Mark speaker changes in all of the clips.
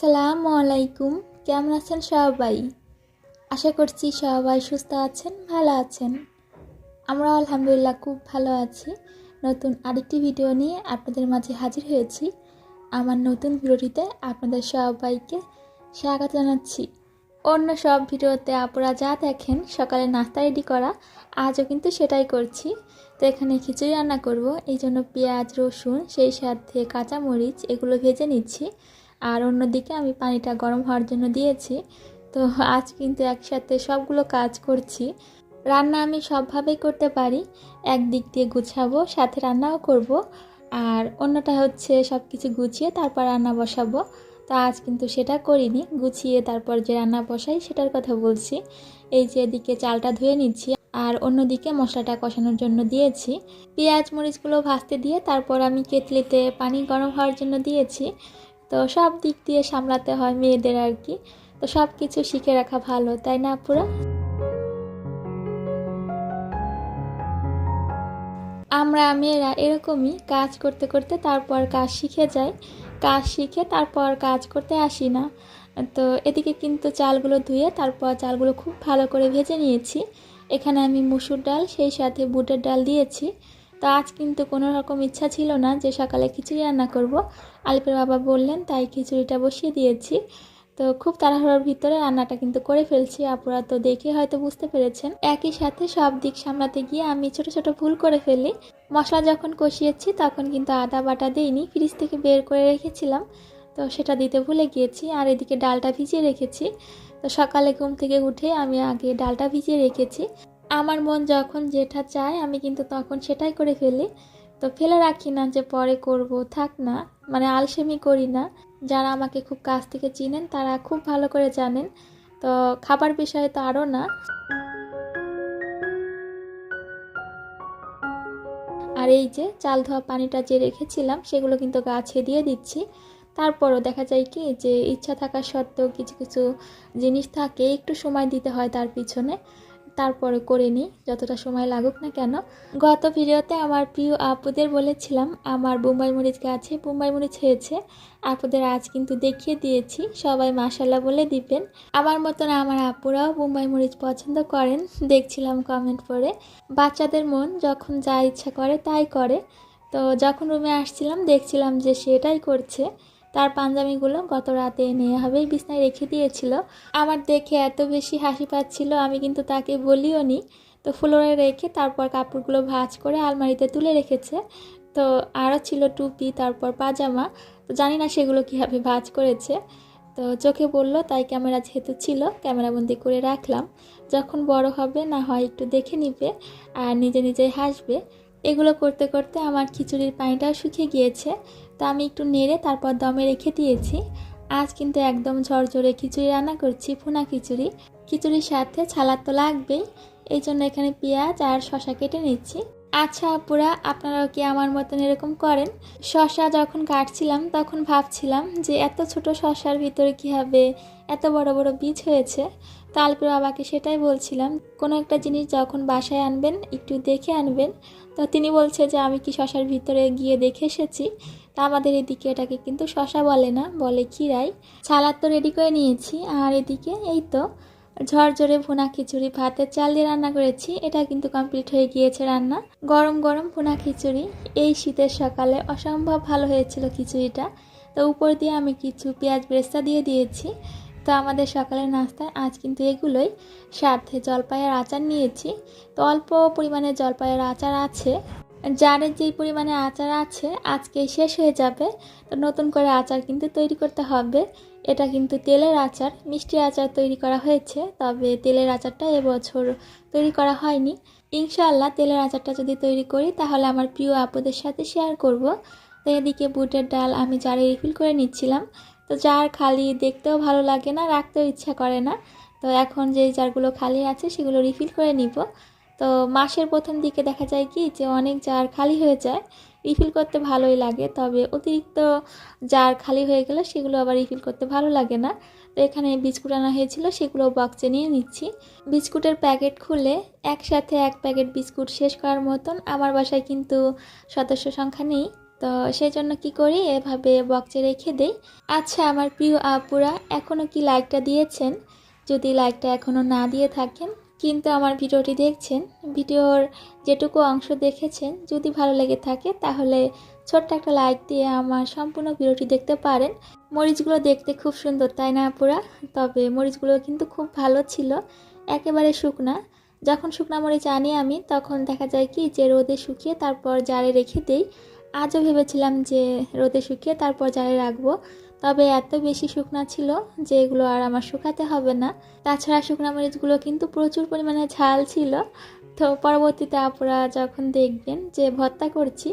Speaker 1: আসসালামু আলাইকুম। কেমন আছেন সবাই? আশা করছি সবাই সুস্থ আছেন, ভালো আছেন। আমরা আলহামদুলিল্লাহ খুব ভালো আছি। নতুন আরেকটি ভিডিও নিয়ে আপনাদের মাঝে হাজির হয়েছি। আমার নতুন ভিডিওটিতে আপনাদের সবাইকে স্বাগত জানাচ্ছি। অন্য সব ভিডিওতে আপুরা যা দেখেন সকালে নাস্তা রেডি করা, আজও কিন্তু সেটাই করছি। তো এখানে খিচুড়ি রান্না করব, এই জন্য পেঁয়াজ, রসুন, সেই সাথে কাঁচামরিচ এগুলো ভেজে নিচ্ছি। আর অন্যদিকে আমি পানিটা গরম হওয়ার জন্য দিয়েছি। তো আজ কিন্তু একসাথে সবগুলো কাজ করছি। রান্না আমি সবভাবেই করতে পারি, একদিক দিয়ে গুছাবো, সাথে রান্নাও করব, আর অন্যটা হচ্ছে সব কিছু গুছিয়ে তারপর রান্না বসাবো। তো আজ কিন্তু সেটা করিনি, গুছিয়ে তারপর যে রান্না বসাই সেটার কথা বলছি। এই যে এদিকে চালটা ধুয়ে নিচ্ছি, আর অন্যদিকে মশলাটা কষানোর জন্য দিয়েছি। পেঁয়াজ মরিচগুলো ভাজতে দিয়ে তারপর আমি কেটলিতে পানি গরম হওয়ার জন্য দিয়েছি। তো সব দিক দিয়ে সামলাতে হয় মেয়েদের আর কি। তো সব কিছু শিখে রাখা ভালো, তাই না আপুরা? আমরা মেয়েরা এরকমই কাজ করতে করতে তারপর কাজ শিখে যাই, কাজ শিখে তারপর কাজ করতে আসি না। তো এদিকে কিন্তু চালগুলো ধুয়ে তারপর চালগুলো খুব ভালো করে ভেজে নিয়েছি। এখানে আমি মসুর ডাল সেই সাথে বুটের ডাল দিয়েছি। তো আজ কিন্তু কোনো রকম ইচ্ছা ছিল না যে সকালে খিচুড়ি রান্না করব। আলিপের বাবা বললেন, তাই খিচুড়িটা বসিয়ে দিয়েছি। তো খুব তাড়াহুড়োর ভিতরে রান্নাটা কিন্তু করে ফেলছি, আপনারা তো দেখে হয়তো বুঝতে পেরেছেন। একই সাথে সব দিক সামলাতে গিয়ে আমি ছোট ছোট ভুল করে ফেলি। মশলা যখন কষিয়েছি তখন কিন্তু আদা বাটা দিইনি, ফ্রিজ থেকে বের করে রেখেছিলাম, তো সেটা দিতে ভুলে গিয়েছি। আর এদিকে ডালটা ভিজিয়ে রেখেছি। তো সকালে ঘুম থেকে উঠে আমি আগে ডালটা ভিজিয়ে রেখেছি। আমার মন যখন যেটা চায় আমি কিন্তু তখন সেটাই করে ফেলি। তো ফেলে রাখি না যে পরে করব, থাক না, মানে আলসেমি করি না। যারা আমাকে খুব কাছ থেকে চিনেন তারা খুব ভালো করে জানেন। তো খাবার বিষয়ে তো আরও না। আর এই যে চাল ধোয়া পানিটা যে রেখেছিলাম সেগুলো কিন্তু গাছে দিয়ে দিচ্ছি। তারপরও দেখা যায় কি যে ইচ্ছা থাকা সত্ত্বেও কিছু কিছু জিনিস থাকে, একটু সময় দিতে হয় তার পিছনে। তারপরে করে নিই, যতটা সময় লাগুক না কেন। গত ভিডিওতে আমার প্রিয় আপুদের বলেছিলাম আমার বোম্বাই মরিচ গাছে বোম্বাই মরিচ হয়েছে। আপুদের আজ কিন্তু দেখিয়ে দিয়েছি, সবাই মাশাল্লাহ বলে দিবেন। আমার মতন আমার আপুরাও বোম্বাই মরিচ পছন্দ করেন, দেখছিলাম কমেন্ট করে। বাচ্চাদের মন যখন যা ইচ্ছা করে তাই করে। তো যখন রুমে আসছিলাম দেখছিলাম যে সেটাই করছে। তার পাঞ্জাবিগুলো গত রাতে নেহাবেই বিছনায় রেখে দিয়েছিল। আমার দেখে এত বেশি হাসি পাচ্ছিল, আমি কিন্তু তাকে বলিও নি। তো ফ্লোরে রেখে তারপর কাপড়গুলো ভাঁজ করে আলমারিতে তুলে রেখেছে। তো আরও ছিল টুপি, তারপর পাজামা। তো জানি না সেগুলো কীভাবে ভাঁজ করেছে। তো চোখে পড়লো, তাই ক্যামেরা যেহেতু ছিল ক্যামেরাবন্দি করে রাখলাম। যখন বড় হবে না হয় একটু দেখে নিবে আর নিজে নিজেই হাসবে। এগুলো করতে করতে আমার খিচুড়ির পানিটাও শুকিয়ে গিয়েছে। তো আমি একটু নেড়ে তারপর দমে রেখে দিয়েছি। আজ কিন্তু একদম ঝরঝরে খিচুড়ি রান্না করছি, ভুনা খিচুড়ি। খিচুড়ির সাথে ছালাদ তো লাগবেই, এই জন্য এখানে পেঁয়াজ আর শসা কেটে নিচ্ছি। আচ্ছা আপুরা, আপনারাও কি আমার মতন এরকম করেন? শসা যখন কাটছিলাম তখন ভাবছিলাম যে এত ছোট শসার ভিতরে কীভাবে এত বড় বড় বীজ হয়েছে। তো আলপির বাবাকে সেটাই বলছিলাম, কোনো একটা জিনিস যখন বাসায় আনবেন একটু দেখে আনবেন। তো তিনি বলছে যে আমি কি শসার ভিতরে গিয়ে দেখে এসেছি। তা আমাদের এদিকে এটাকে কিন্তু শসা বলে না, বলে খিরাই। সালাদ তো রেডি করে নিয়েছি, আর এদিকে এই তো ঝরঝরে ভুনা খিচুড়ি ভাতের চাল দিয়ে রান্না করেছি। এটা কিন্তু কমপ্লিট হয়ে গিয়েছে রান্না। গরম গরম ভুনা খিচুড়ি এই শীতের সকালে অসম্ভব ভালো হয়েছিল খিচুড়িটা। তো উপর দিয়ে আমি কিছু পেঁয়াজ বেরেস্তা দিয়ে দিয়েছি। তো আমাদের সকালের নাস্তায় আজ কিন্তু এগুলোই, সাথে জলপাইয়ের আচার নিয়েছি। তো অল্প পরিমাণে জলপাইয়ের আচার আছে, জারের যেই পরিমাণে আচার আছে আজকে শেষ হয়ে যাবে। তো নতুন করে আচার কিন্তু তৈরি করতে হবে। এটা কিন্তু তেলের আচার, মিষ্টি আচার তৈরি করা হয়েছে, তবে তেলের আচারটা এবছর তৈরি করা হয়নি। ইনশাআল্লাহ তেলের আচারটা যদি তৈরি করি তাহলে আমার প্রিয় আপুদের সাথে শেয়ার করব। তো এদিকে বুটের ডাল আমি জারে রিফিল করে নিচ্ছিলাম। তো জার খালি দেখতেও ভালো লাগে না, রাখতেও ইচ্ছা করে না। তো এখন যেই জারগুলো খালি আছে সেগুলো রিফিল করে নিব। তো মাসের প্রথম দিকে দেখা যায় কি যে অনেক জার খালি হয়ে যায়, রিফিল করতে ভালোই লাগে, তবে অতিরিক্ত জার খালি হয়ে গেলে সেগুলো আবার রিফিল করতে ভালো লাগে না। তো এখানে বিস্কুট আনা হয়েছিল, সেগুলো বক্সে নিয়ে নিচ্ছি। বিস্কুটের প্যাকেট খুলে একসাথে এক প্যাকেট বিস্কুট শেষ করার মতন আমার বাসায় কিন্তু সদস্য সংখ্যা নেই। তো সেই জন্য কি করি, এভাবে বক্সে রেখে দেই। আচ্ছা আমার প্রিয় আপুরা, এখনও কি লাইকটা দিয়েছেন? যদি লাইকটা এখনও না দিয়ে থাকেন কিন্তু আমার ভিডিওটি দেখছেন, ভিডিওর যেটুকু অংশ দেখেছেন যদি ভালো লেগে থাকে তাহলে ছোট্ট একটা লাইক দিয়ে আমার সম্পূর্ণ ভিডিওটি দেখতে পারেন। মরিচগুলো দেখতে খুব সুন্দর, তাই না আপুরা? তবে মরিচগুলো কিন্তু খুব ভালো ছিল, একেবারে শুকনা। যখন শুকনা মরিচ আনি আমি, তখন দেখা যায় কি যে রোদে শুকিয়ে তারপর জারে রেখে দেই। আজও ভেবেছিলাম যে রোদে শুকিয়ে তারপর জারে রাখবো, তবে এত বেশি শুকনা ছিল যে এগুলো আর আমার শুকাতে হবে না। তাছাড়া শুকনা মরিচগুলো কিন্তু প্রচুর পরিমাণে ঝাল ছিল। তো পরবর্তীতে আপুরা যখন দেখবেন যে ভর্তা করছি,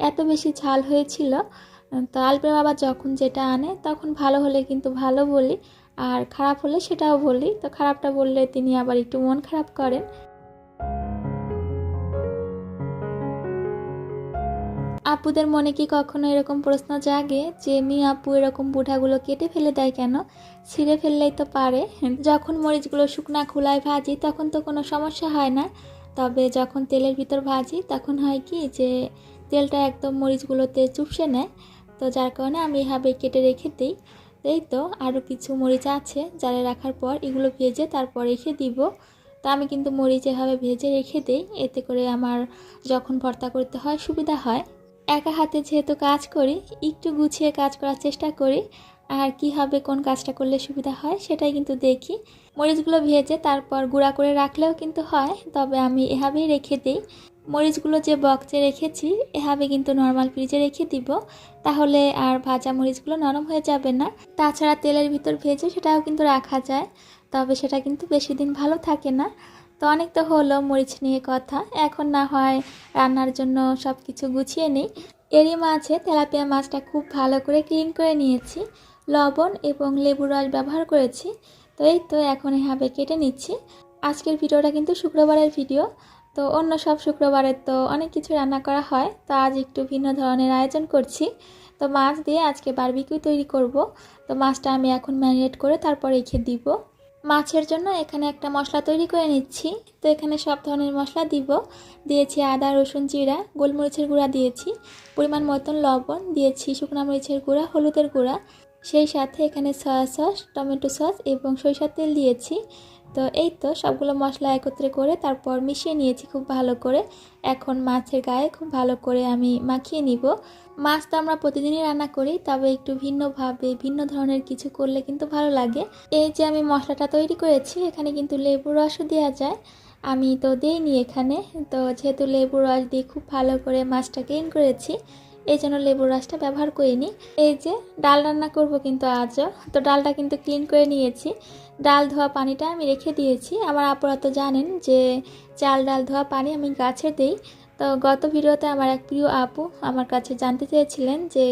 Speaker 1: এত বেশি ঝাল হয়েছিল। তো আলপনা বাবা যখন যেটা আনে তখন ভালো হলে কিন্তু ভালো বলি, আর খারাপ হলে সেটাও বলি। তো খারাপটা বললে তিনি আবার একটু মন খারাপ করেন। আপুদের মনে কি কখনো এরকম প্রশ্ন জাগে যে মেয়ে আপু এরকম বুঠাগুলো কেটে ফেলে দেয় কেন? ছিঁড়ে ফেললেই তো পারে। যখন মরিচগুলো শুকনা খোলায় ভাজি তখন তো কোনো সমস্যা হয় না, তবে যখন তেলের ভিতর ভাজি তখন হয় কি যে তেলটা একদম মরিচগুলোতে চুপসে নেয়। তো যার কারণে আমি এভাবে কেটে রেখে দিই। এই তো আরও কিছু মরিচ আছে, জারে রাখার পর এগুলো ভেজে তারপর রেখে দিব। তো আমি কিন্তু মরিচ এভাবে ভেজে রেখে দিই, এতে করে আমার যখন ভর্তা করতে হয় সুবিধা হয়। একা হাতে যেহেতু কাজ করি, একটু গুছিয়ে কাজ করার চেষ্টা করি, আর কিভাবে কোন কাজটা করলে সুবিধা হয় সেটাই কিন্তু দেখি। মরিচগুলো ভেজে তারপর গুঁড়া করে রাখলেও কিন্তু হয়, তবে আমি এভাবেই রেখে দিই। মরিচগুলো যে বক্সে রেখেছি এভাবে কিন্তু নর্মাল ফ্রিজে রেখে দিব, তাহলে আর ভাজা মরিচগুলো নরম হয়ে যাবে না। তাছাড়া তেলের ভিতর ভেজে সেটাও কিন্তু রাখা যায়, তবে সেটা কিন্তু বেশি দিন ভালো থাকে না। তো অনেক তো হলো মরিচ নিয়ে কথা, এখন না হয় রান্নার জন্য সব কিছু গুছিয়ে নিই। এরই মাঝে তেলাপিয়া মাছটা খুব ভালো করে ক্লিন করে নিয়েছি, লবণ এবং লেবুর রস ব্যবহার করেছি। তো এই তো এখন এভাবে কেটে নিচ্ছি। আজকের ভিডিওটা কিন্তু শুক্রবারের ভিডিও, তো অন্য সব শুক্রবারের তো অনেক কিছু রান্না করা হয়, তো আজ একটু ভিন্ন ধরনের আয়োজন করছি। তো মাছ দিয়ে আজকে বারবিকিউ তৈরি করব। তো মাছটা আমি এখন ম্যারিনেট করে তারপর রেখে দিব। মাছের জন্য এখানে একটা মশলা তৈরি করে নিচ্ছি। তো এখানে সব ধরনের মশলা দিয়েছি আদা রসুন জিরা, গোলমরিচের গুঁড়া দিয়েছি, পরিমাণ মতন লবণ দিয়েছি, শুকনো মরিচের গুঁড়া, হলুদের গুঁড়া, সেই সাথে এখানে সয়া সস, টমেটো সস এবং সরিষার তেল দিয়েছি। তো এই তো সবগুলো মশলা একত্রে করে তারপর মিশিয়ে নিয়েছি খুব ভালো করে। এখন মাছের গায়ে খুব ভালো করে আমি মাখিয়ে নিব। মাছ তো আমরা প্রতিদিনই রান্না করি, তবে একটু ভিন্নভাবে ভিন্ন ধরনের কিছু করলে কিন্তু ভালো লাগে। এই যে আমি মশলাটা তৈরি করেছি, এখানে কিন্তু লেবুর রসও দেওয়া যায়, আমি তো দিইনি এখানে। তো যেহেতু লেবুর রস দিয়ে খুব ভালো করে মাছটা ক্লিন করেছি, এই জন্য লেবুর রসটা ব্যবহার করিনি। এই যে ডাল রান্না করব কিন্তু আজও, তো ডালটা কিন্তু ক্লিন করে নিয়েছি। ডাল ধোয়া পানিটা আমি রেখে দিয়েছি। আমার আপুরা তো জানেন যে চাল ডাল ধোয়া পানি আমি গাছে দিই। তো গত ভিডিওতে আমার এক প্রিয় আপু আমার কাছে জানতে চেয়েছিলেন যে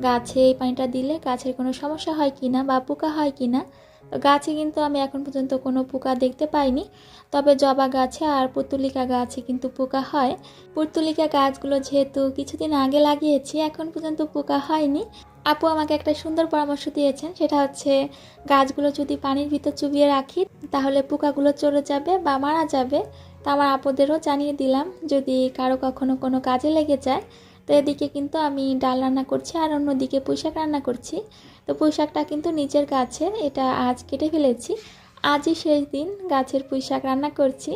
Speaker 1: গাছে এই পানিটা দিলে গাছের কোনো সমস্যা হয় কি না বা পোকা হয় কি না। তো গাছে কিন্তু আমি এখন পর্যন্ত কোনো পোকা দেখতে পাইনি, তবে জবা গাছে আর পুর্তুলিকা গাছে কিন্তু পোকা হয়। পুর্তুলিকা গাছগুলো যেহেতু কিছুদিন আগে লাগিয়েছি, এখন পর্যন্ত পোকা হয়নি। আপু আমাকে একটা সুন্দর পরামর্শ দিয়েছেন, সেটা হচ্ছে গাছগুলো যদি পানির ভিতর চুবিয়ে রাখি তাহলে পোকাগুলো চলে যাবে বা মারা যাবে। তা আমার আপুদেরও জানিয়ে দিলাম যদি কারো কখনো কোনো কাজে লেগে যায়। তো এদিকে কিন্তু আমি ডাল রান্না করছি আর অন্যদিকে পুঁইশাক রান্না করছি। তো পুঁইশাকটা কিন্তু নিজের গাছের, এটা আজ কেটে ফেলেছি। আজই শেষ দিন গাছের পুঁইশাক রান্না করছি।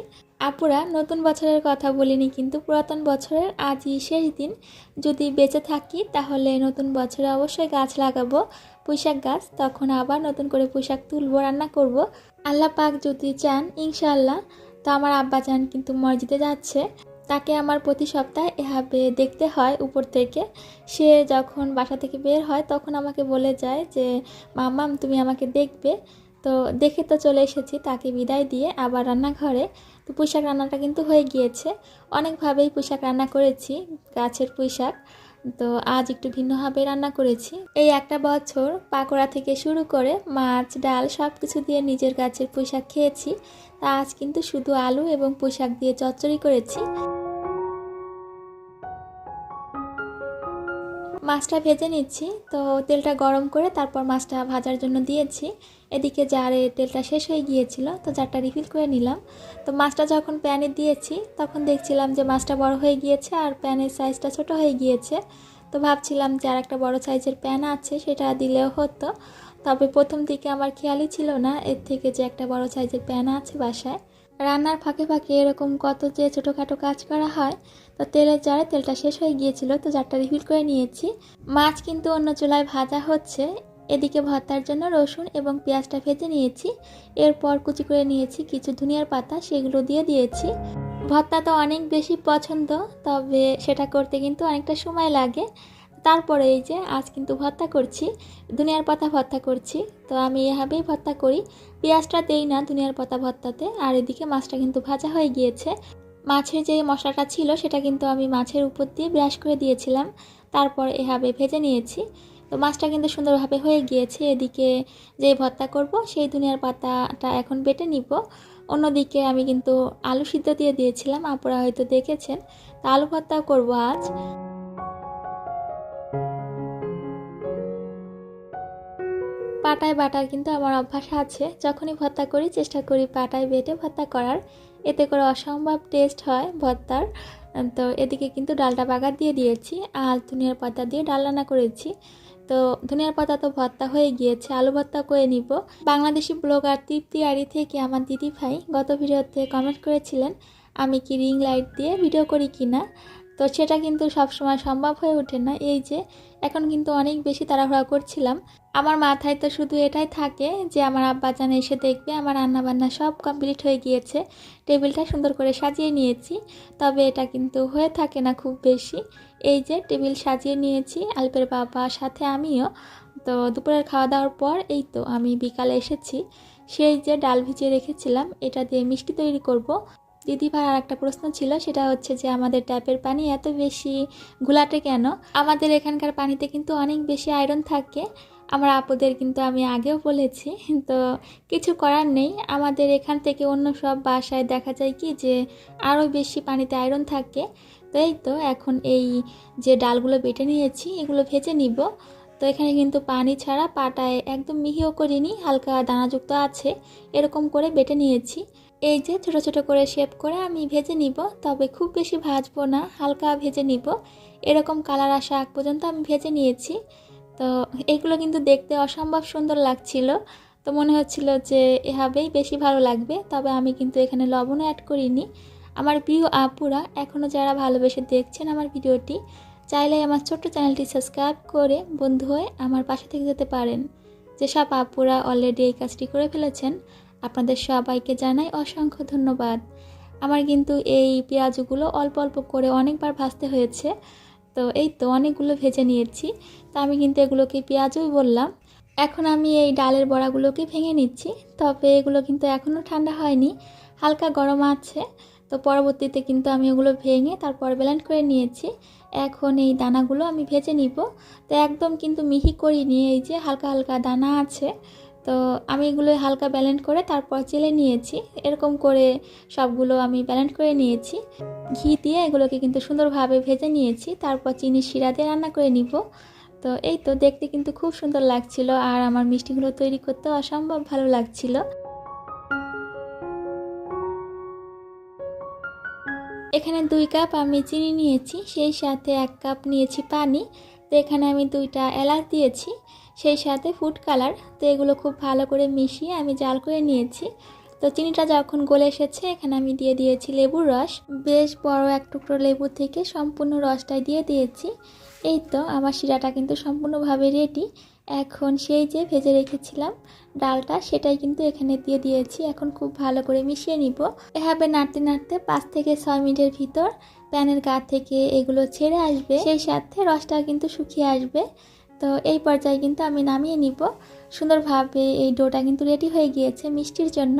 Speaker 1: আপুরা, নতুন বছরের কথা বলিনি কিন্তু পুরাতন বছরের আজই শেষ দিন। যদি বেঁচে থাকি তাহলে নতুন বছরে অবশ্যই গাছ লাগাবো, পুঁইশাক গাছ। তখন আবার নতুন করে পুঁইশাক তুলবো, রান্না করব। আল্লাহ পাক যদি চান ইনশাআল্লাহ। তো আমার আব্বাজান কিন্তু মসজিদে যাচ্ছে, তাকে আমার প্রতি সপ্তাহে এভাবে দেখতে হয় উপর থেকে। সে যখন বাসা থেকে বের হয় তখন আমাকে বলে যায় যে মাম্মাম তুমি আমাকে দেখবে। তো দেখে তো চলে এসেছি তাকে বিদায় দিয়ে আবার রান্নাঘরে। তো পুঁইশাক রান্নাটা কিন্তু হয়ে গিয়েছে। অনেকভাবেই পুঁইশাক রান্না করেছি, গাছের পুঁইশাক। তো আজ একটু ভিন্নভাবে রান্না করেছি। এই একটা বছর পাকোড়া থেকে শুরু করে মাছ ডাল সব কিছু দিয়ে নিজের গাছের পুঁইশাক খেয়েছি। তা আজ কিন্তু শুধু আলু এবং পুঁইশাক দিয়ে চচ্চড়ি করেছি। মাছটা ভেজে নিচ্ছি। তো তেলটা গরম করে তারপর মাছটা ভাজার জন্য দিয়েছি। এদিকে জারে তেলটা শেষ হয়ে গিয়েছিল, তো জারটা রিফিল করে নিলাম। তো মাছটা যখন প্যানে দিয়েছি তখন দেখছিলাম যে মাছটা বড় হয়ে গিয়েছে আর প্যানের সাইজটা ছোট হয়ে গিয়েছে। তো তো ভাবছিলাম যে আর একটা বড় সাইজের প্যান আছে, সেটা দিলেও হতো। তবে প্রথম দিকে আমার খেয়ালই ছিল না এর থেকে যে একটা বড় সাইজের প্যান আছে বাসায়। রান্নার ফাঁকে ফাঁকে এরকম কত যে ছোটোখাটো কাজ করা হয়। তো তেলের জারে তেলটা শেষ হয়ে গিয়েছিল, তো জারটা রিফিল করে নিয়েছি। মাছ কিন্তু অন্য চুলায় ভাজা হচ্ছে। এদিকে ভর্তার জন্য রসুন এবং পেঁয়াজটা ভেজে নিয়েছি। এরপর কুচি করে নিয়েছি কিছু ধনিয়ার পাতা, সেগুলো দিয়ে দিয়েছি। ভর্তা তো অনেক বেশি পছন্দ, তবে সেটা করতে কিন্তু অনেকটা সময় লাগে। তারপরে এই যে আজ কিন্তু ভর্তা করছি, ধনিয়ার পাতা ভর্তা করছি। তো আমি এভাবেই ভর্তা করি, পেঁয়াজটা দেই না ধনিয়ার পাতা ভর্তাতে। আর এদিকে মাছটা কিন্তু ভাজা হয়ে গিয়েছে। মাছের যে মশলাটা ছিল সেটা কিন্তু আমি মাছের উপর দিয়ে ব্রাশ করে দিয়েছিলাম, তারপর এভাবে ভেজে নিয়েছি। তো মাছটা কিন্তু সুন্দরভাবে হয়ে গিয়েছে। এদিকে যে ভর্তা করব সেই ধনিয়ার পাতাটা এখন বেটে নিব। অন্যদিকে আমি কিন্তু আলু সিদ্ধ দিয়ে দিয়েছিলাম, আপনারা হয়তো দেখেছেন। তা আলু ভর্তাও করব আজ। পাটায় বাটার কিন্তু আমার অভ্যাস আছে, যখনই ভর্তা করি চেষ্টা করি পাটায় বেটে ভর্তা করার, এতে করে অসম্ভব টেস্ট হয় ভর্তার। তো এদিকে কিন্তু ডালটা বাগার দিয়ে দিয়েছি, আর ধনিয়ার পাতা দিয়ে ডাল রান্না করেছি। তো ধনিয়ার পাতা তো ভর্তা হয়ে গিয়েছে, আলু ভর্তা করে নিব। বাংলাদেশি ব্লগার তৃপ্তি আরি থেকে আমার দিদি ভাই গত ভিডিওতে কমেন্ট করেছিলেন আমি কি রিং লাইট দিয়ে ভিডিও করি কিনা। তো সেটা কিন্তু সবসময় সম্ভব হয়ে ওঠে না। এই যে এখন কিন্তু অনেক বেশি তাড়াহুড়া করছিলাম। আমার মাথায় তো শুধু এটাই থাকে যে আমার আব্বাজান এসে দেখবে আমার রান্নাবান্না সব কমপ্লিট হয়ে গিয়েছে, টেবিলটা সুন্দর করে সাজিয়ে নিয়েছি। তবে এটা কিন্তু হয়ে থাকে না খুব বেশি। এই যে টেবিল সাজিয়ে নিয়েছি আলপের বাবা সাথে আমিও। তো দুপুরের খাওয়া দাওয়ার পর এই তো আমি বিকালে এসেছি। সেই যে ডাল ভিজিয়ে রেখেছিলাম, এটা দিয়ে মিষ্টি তৈরি করব। দিদিভাই আর একটা প্রশ্ন ছিল, সেটা হচ্ছে যে আমাদের ট্যাপের পানি এত বেশি ঘোলাটে কেন। আমাদের এখানকার পানিতে কিন্তু অনেক বেশি আয়রন থাকে। আমার আপুদের কিন্তু আমি আগেও বলেছি। তো কিছু করার নেই, আমাদের এখান থেকে অন্য সব বাসায় দেখা যায় কি যে আরও বেশি পানিতে আয়রন থাকে। তো এই তো এখন এই যে ডালগুলো বেটে নিয়েছি এগুলো ভেজে নিব। তো এখানে কিন্তু পানি ছাড়া পাটায় একদম মিহিও করিনি, হালকা দানাযুক্ত আছে, এরকম করে বেটে নিয়েছি। এই যে ছোট ছোট করে শেপ করে আমি ভেজে নিব, তবে খুব বেশি ভাজবো না, হালকা ভেজে নিব। এরকম কালার আসা আগ পর্যন্ত আমি ভেজে নিয়েছি। তো এগুলো কিন্তু দেখতে অসম্ভব সুন্দর লাগছিল। তো মনে হচ্ছিল যে এভাবেই বেশি ভালো লাগবে, তবে আমি কিন্তু এখানে লবণও অ্যাড করিনি। আমার প্রিয় আপুরা এখনও যারা ভালোবেসে দেখছেন আমার ভিডিওটি, চাইলে আমার ছোট্ট চ্যানেলটি সাবস্ক্রাইব করে বন্ধু হয়ে আমার পাশে থেকে যেতে পারেন। যেসব আপুরা অলরেডি এই কাজটি করে ফেলেছেন আপনাদের সবাইকে জানাই অসংখ্য ধন্যবাদ। আমার কিন্তু এই পেঁয়াজগুলো অল্প অল্প করে অনেকবার ভাজতে হয়েছে। তো এই তো অনেকগুলো ভেজে নিয়েছি। তো আমি কিন্তু এগুলোকে পেঁয়াজই বললাম। এখন আমি এই ডালের বড়াগুলোকে ভেঙে নিচ্ছি, তবে এগুলো কিন্তু এখনও ঠান্ডা হয়নি, হালকা গরম আছে। তো পরবর্তীতে কিন্তু আমি ওগুলো ভেঙে তারপর ব্লেন্ড করে নিয়েছি। এখন এই দানাগুলো আমি ভেজে নিব। তো একদম কিন্তু মিহি করিনি, এই যে হালকা হালকা দানা আছে। তো আমি এগুলো হালকা ব্লেন্ড করে তারপর চেলে নিয়েছি। এরকম করে সবগুলো আমি ব্লেন্ড করে নিয়েছি। ঘি দিয়ে এগুলোকে কিন্তু সুন্দরভাবে ভেজে নিয়েছি, তারপর চিনি শিরা দিয়ে রান্না করে নিব। তো এই তো দেখতে কিন্তু খুব সুন্দর লাগছিল, আর আমার মিষ্টিগুলো তৈরি করতে অসম্ভব ভালো লাগছিল। এখানে 2 কাপ আমি চিনি নিয়েছি, সেই সাথে 1 কাপ নিয়েছি পানি। তো এখানে আমি 2টা এলাচ দিয়েছি, সেই সাথে ফুড কালার। তো এগুলো খুব ভালো করে মিশিয়ে আমি জাল করে নিয়েছি। তো চিনিটা যখন গলে এসেছে এখানে আমি দিয়ে দিয়েছি লেবুর রস। বেশ বড় এক টুকরো লেবু থেকে সম্পূর্ণ রসটাই দিয়ে দিয়েছি। এই তো আমার শিরাটা কিন্তু সম্পূর্ণভাবে রেডি। এখন সেই যে ভেজে রেখেছিলাম ডালটা, সেটাই কিন্তু এখানে দিয়ে দিয়েছি। এখন খুব ভালো করে মিশিয়ে নিব। এভাবে নাড়তে নাড়তে 5 থেকে 6 মিনিটের ভিতর প্যানের গা থেকে এগুলো ছেড়ে আসবে, সেই সাথে রসটা কিন্তু শুকিয়ে আসবে। তো এই পর্যায়ে কিন্তু আমি নামিয়ে নিব। সুন্দরভাবে এই ডোটা কিন্তু রেডি হয়ে গিয়েছে মিষ্টির জন্য।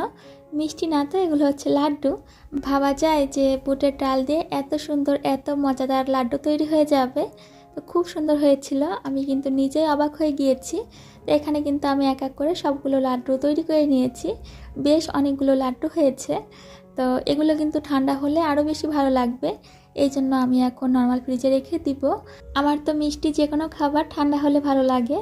Speaker 1: মিষ্টি না তো, এগুলো হচ্ছে লাড্ডু। ভাবা যায় যে বুটের ডাল দিয়ে এত সুন্দর এত মজাদার লাড্ডু তৈরি হয়ে যাবে। তো খুব সুন্দর হয়েছিল, আমি কিন্তু নিজেই অবাক হয়ে গিয়েছি। তো এখানে কিন্তু আমি এক এক করে সবগুলো লাড্ডু তৈরি করে নিয়েছি। বেশ অনেকগুলো লাড্ডু হয়েছে। তো এগুলো কিন্তু ঠান্ডা হলে আরও বেশি ভালো লাগবে। এই জন্য আমি এখন নর্মাল ফ্রিজে রেখে দিব। আমার তো মিষ্টি যে কোনো খাবার ঠান্ডা হলে ভালো লাগে,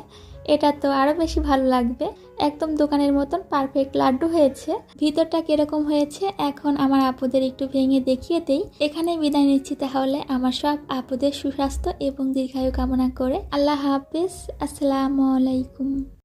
Speaker 1: এটা তো আরও বেশি ভালো লাগবে। একদম দোকানের মতন পারফেক্ট লাড্ডু হয়েছে। ভিতরটা কিরকম হয়েছে এখন আমার আপুদের একটু ভেঙে দেখিয়ে দেই। এখানে বিদায় নিচ্ছি তাহলে, আমার সব আপুদের সুস্বাস্থ্য এবং দীর্ঘায়ু কামনা করে। আল্লাহ হাফিজ, আসসালামু আলাইকুম।